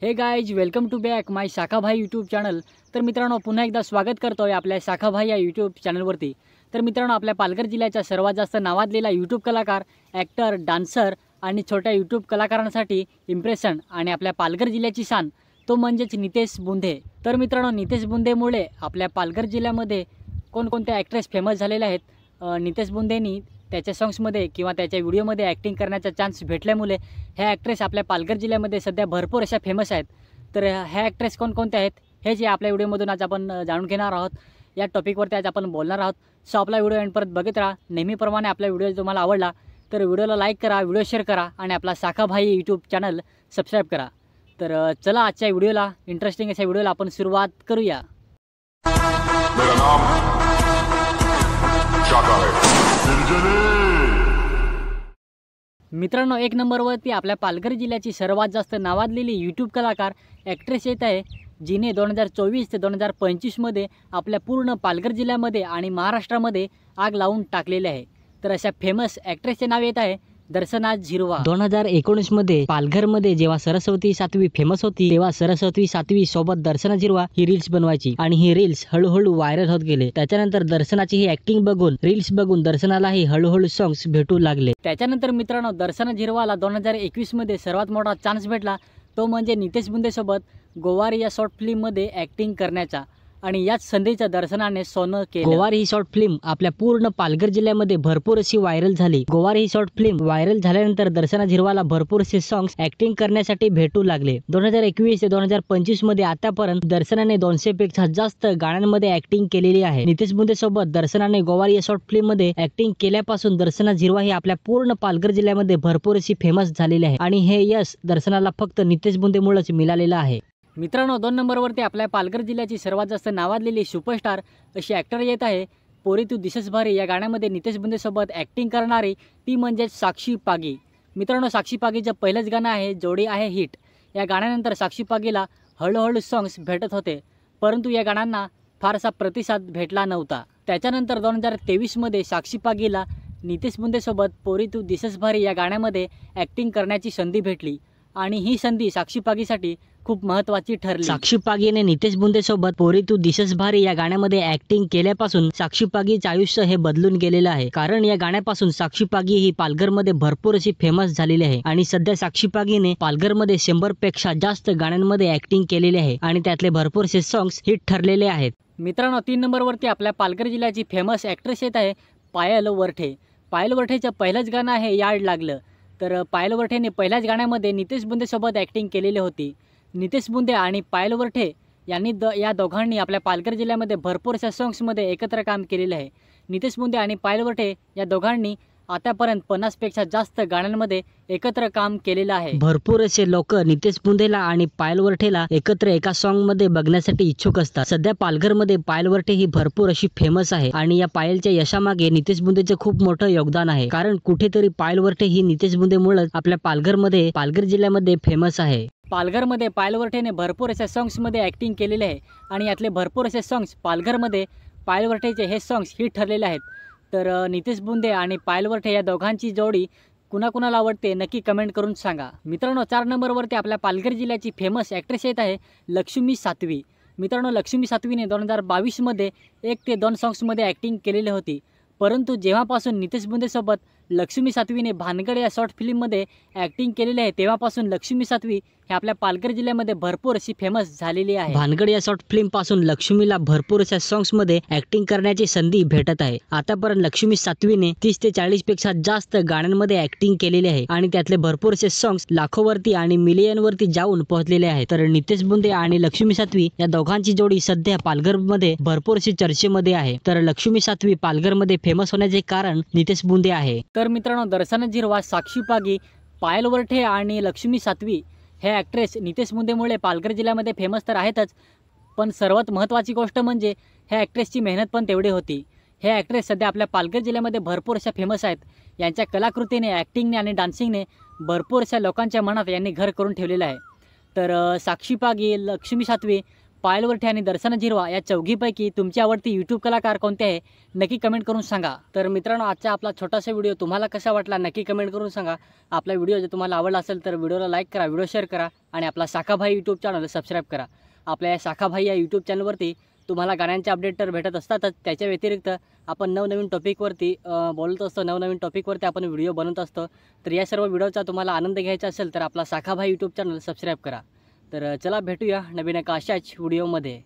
हे guys welcome to back my शाखा भाई यूट्यूब चॅनल। तर मित्रांनो पुन्हा एकदा स्वागत करतो आहे आपल्या शाखा भाई या यूट्यूब चॅनलवरती। तर मित्रांनो आपल्या पालघर जिल्ह्याचा सर्वात जास्त नावाजलेला यूट्यूब कलाकार, ॲक्टर, डान्सर आणि छोट्या यूट्यूब कलाकारांसाठी इम्प्रेशन आणि आपल्या पालघर जिल्ह्याची शान तो म्हणजेच नितेश बुंदे। तर मित्रांनो नितेश बुंदेमुळे आपल्या पालघर जिल्ह्यामध्ये कोणकोणते ॲक्ट्रेस फेमस झालेले आहेत। नितेश बुंदेनी त्याच्या सॉंग्समध्ये किंवा त्याच्या व्हिडिओमध्ये ॲक्टिंग करण्याचा चान्स भेटल्यामुळे ह्या ॲक्ट्रेस आपल्या पालघर जिल्ह्यामध्ये सध्या भरपूर अशा फेमस आहेत। तर ह्या ॲक्ट्रेस कोणकोणत्या आहेत हे जे आपल्या व्हिडिओमधून आज आपण जाणून घेणार आहोत। या टॉपिकवरती आज आपण बोलणार आहोत। सो आपला व्हिडिओ एंड परत बघत राहा। नेहमीप्रमाणे आपला व्हिडिओ तुम्हाला आवडला तर व्हिडिओला लाईक करा, व्हिडिओ शेअर करा आणि आपला शाखा भाई यूट्यूब चॅनल सबस्क्राईब करा। तर चला आजच्या व्हिडिओला इंटरेस्टिंग अशा व्हिडिओला आपण सुरुवात करूया। मेरा नाम शाखा है। मित्रांनो एक नंबरवरती आपल्या पालघर जिल्ह्याची सर्वात जास्त नावाजलेली यूट्यूब कलाकार ॲक्ट्रेस येत आहे, जिने 2024 ते 2025 मध्ये आपल्या पूर्ण पालघर जिल्ह्यामध्ये आणि महाराष्ट्रामध्ये आग लावून टाकलेले आहे। तर अशा फेमस ॲक्ट्रेसचे नाव येत आहे दर्शना झिरवा। 2019 मध्ये पालघरमध्ये जेव्हा सरस्वती सातवी फेमस होती तेव्हा सरस्वती सातवी सोबत दर्शना झिरवा ही रील्स बनवायची आणि ही रील्स हळूहळू व्हायरल होत गेले। त्याच्यानंतर दर्शनाची ही ॲक्टिंग बघून रील्स बघून दर्शनालाही हळूहळू सॉंग्स भेटू लागले। त्याच्यानंतर मित्रांनो दर्शना झिरवाला 2021 मध्ये सर्वात मोठा चान्स भेटला, तो म्हणजे नितेश बुंदे सोबत गोवारी या शॉर्ट फिल्म मध्ये ॲक्टिंग करण्याचा आणि याच संधीच्या दर्शनाने सोनं केलं। गोवारी ही शॉर्ट फिल्म आपल्या पूर्ण पालघर जिल्ह्यामध्ये भरपूर अशी व्हायरल झाली। गोवारी ही शॉर्ट फिल्म व्हायरल झाल्यानंतर दर्शना झिरवाला भरपूर असे सॉंग्स ॲक्टिंग करण्यासाठी भेटू लागले। 2021 ते 2025 मध्ये आतापर्यंत दर्शनाने 200 पेक्षा जास्त गाण्यांमध्ये ॲक्टिंग केलेली आहे। नितेश बुंदे सोबत दर्शनाने गोवारी या शॉर्ट फिल्म मध्ये ॲक्टिंग केल्यापासून दर्शना झिरवा ही आपल्या पूर्ण पालघर जिल्ह्यामध्ये भरपूर अशी फेमस झालेली आहे आणि हे यश दर्शनाला फक्त नितेश बुंदेमुळेच मिळालेलं आहे। मित्रांनो 2 नंबरवरती आपल्या पालघर जिल्ह्याची सर्वात जास्त नावाजलेली सुपरस्टार अशी ॲक्टर येत आहे पोरी तू दिसस भारी या गाण्यामध्ये नितेश बुंदे सोबत ॲक्टिंग करणारी ती म्हणजे साक्षी पागी। मित्रांनो साक्षी पागीचं पहिलंच गाणं आहे जोडी आहे हिट। या गाण्यानंतर साक्षी पागीला हळूहळू सॉंग्स भेटत होते, परंतु या गाण्यांना फारसा प्रतिसाद भेटला नव्हता। त्याच्यानंतर 2023 मध्ये साक्षी पागीला नितेश बुंदे सोबत पोरी तू दिसस भारी या गाण्यामध्ये ॲक्टिंग करण्याची संधी भेटली आणि ही संधी साक्षी पागीसाठी खूप महत्त्वाची ठरली। साक्षी पागीने नितेश बुंदे सोबत पोरी तू दिसस भारी या गाण्यामध्ये ॲक्टिंग केल्यापासून साक्षी पागीचे आयुष्य हे बदलून गेलेलं आहे, कारण या गाण्यापासून साक्षी पागी ही पालघरमध्ये भरपूर अशी फेमस झालेली आहे आणि सध्या साक्षी पागीने पालघरमध्ये 100 पेक्षा जास्त गाण्यांमध्ये ॲक्टिंग केलेली आहे आणि त्यातले भरपूरसे सॉंग्स हिट ठरलेले आहेत। मित्रांनो 3 नंबरवरती आपल्या पालघर जिल्ह्याची फेमस ॲक्ट्रेस येत आहे पायल वरठे। पायल वरठेचं पहिलंच गाणं आहे याड लागलं। तर पायल वरठेने पहिल्याच गाण्यामध्ये नितेश बुंदे सोबत ॲक्टिंग केलेली होती। नितेश बुंदे आणि पायल वरठे यांनी या दोघांनी आपल्या पालघर जिल्ह्यामध्ये भरपूर अशा सॉंग्समध्ये एकत्र काम केलेले आहे। नितेश बुंदे आणि पायल वरठे या दोघांनी आतापर्यंत 50 पेक्षा जास्त गाण्यांमध्ये एकत्र काम केलेलं आहे। भरपूर असे लोक नितेश बुंदेला आणि पायल वरठेला एकत्र एका सॉन्ग मध्ये बघण्यासाठी इच्छुक असतात। सध्या पालघरमध्ये पायल वरठे ही भरपूर अशी फेमस आहे आणि या पायलच्या यशामागे नितेश बुंदेचे खूप मोठं योगदान आहे, कारण कुठेतरी पायल वरठे ही नितेश बुंदेमुळे आपल्या पालघर जिल्ह्यामध्ये फेमस आहे। पालघरमध्ये पायल वरठेने भरपूर अशा सॉंग्समध्ये ॲक्टिंग केलेले आहे आणि यातले भरपूर असे सॉंग्स पालघरमध्ये पायल वरठेचे हे सॉंग्स हिट ठरलेले आहेत। तर नितेश बुंदे आणि पायल वरठे या दोघांची जोडी कुणाकुणाला आवडते नक्की कमेंट करून सांगा। मित्रांनो 4 नंबरवरती आपल्या पालघर जिल्ह्याची फेमस ॲक्ट्रेस येत आहे लक्ष्मी सातवी। मित्रांनो लक्ष्मी सातवीने 2022 मध्ये 1 ते 2 सॉंग्समध्ये ॲक्टिंग केलेली होती, परंतु जेव्हापासून नितेश बुंदेसोबत लक्ष्मी सातवीने भानगड या शॉर्ट फिल्ममध्ये ॲक्टिंग केलेली आहे तेव्हापासून लक्ष्मी सातवी हे आपल्या पालघर जिल्ह्यामध्ये भरपूर अशी फेमस झालेली आहे। भानगड या शॉर्ट फिल्म पासून लक्ष्मीला भरपूर अशा सॉंग्समध्ये ॲक्टिंग करण्याची संधी भेटत आहे। आतापर्यंत लक्ष्मी सातवीने 30 ते 40 पेक्षा जास्त गाण्यांमध्ये ॲक्टिंग केलेली आहे आणि त्यातले भरपूर असे सॉंग्स लाखोवरती आणि मिलियनवरती जाऊन पोहोचलेले आहेत। तर नितेश बुंदे आणि लक्ष्मी सातवी या दोघांची जोडी सध्या पालघरमध्ये भरपूर अशी चर्चेमध्ये आहे। तर लक्ष्मी सातवी पालघरमध्ये फेमस होण्याचे कारण नितेश बुंदे आहे। तर मित्रांनो दर्शना झिरवा, साक्षी पागी, पायल वरठे आणि लक्ष्मी सातवी हे ॲक्ट्रेस नितेश बुंदेमुळे पालघर जिल्ह्यामध्ये फेमस तर आहेतच, पण सर्वात महत्त्वाची गोष्ट म्हणजे ह्या ॲक्ट्रेसची मेहनत पण तेवढी होती। हे ॲक्ट्रेस सध्या आपल्या पालघर जिल्ह्यामध्ये भरपूर अशा फेमस आहेत। यांच्या कलाकृतीने, ॲक्टिंगने आणि डान्सिंगने भरपूर अशा लोकांच्या मनात यांनी घर करून ठेवलेलं आहे। तर साक्षी पागी, लक्ष्मी सातवी, पायलवरठे आणि दर्शना झिरवा या चौघीपैकी तुमची आवडती यूट्यूब कलाकार कोणते आहे नक्की कमेंट करून सांगा. तर मित्रांनो, आजचा आपला छोटासा व्हिडिओ तुम्हाला कसा वाटला नक्की कमेंट करून सांगा. आपला व्हिडिओ जर तुम्हाला आवडला असेल तर व्हिडिओला लाईक करा, व्हिडिओ शेअर करा आणि आपला साखाभाई यूट्यूब चॅनल सबस्क्राईब करा. आपल्या या साखाभाई या यूट्यूब चॅनलवरती तुम्हाला गाण्यांचे अपडेट तर भेटत असतातच, त्याच्या व्यतिरिक्त आपण नवनवीन टॉपिकवरती बोलत असतो, नवनवीन टॉपिकवरती आपण व्हिडिओ बनवत असतो. तर या सर्व व्हिडिओचा तुम्हाला आनंद घ्यायचा असेल तर आपला साखाभाई यूट्यूब चॅनल सबस्क्राईब करा. तर चला भेटूया नवीन एका अशाच व्हिडिओमध्ये.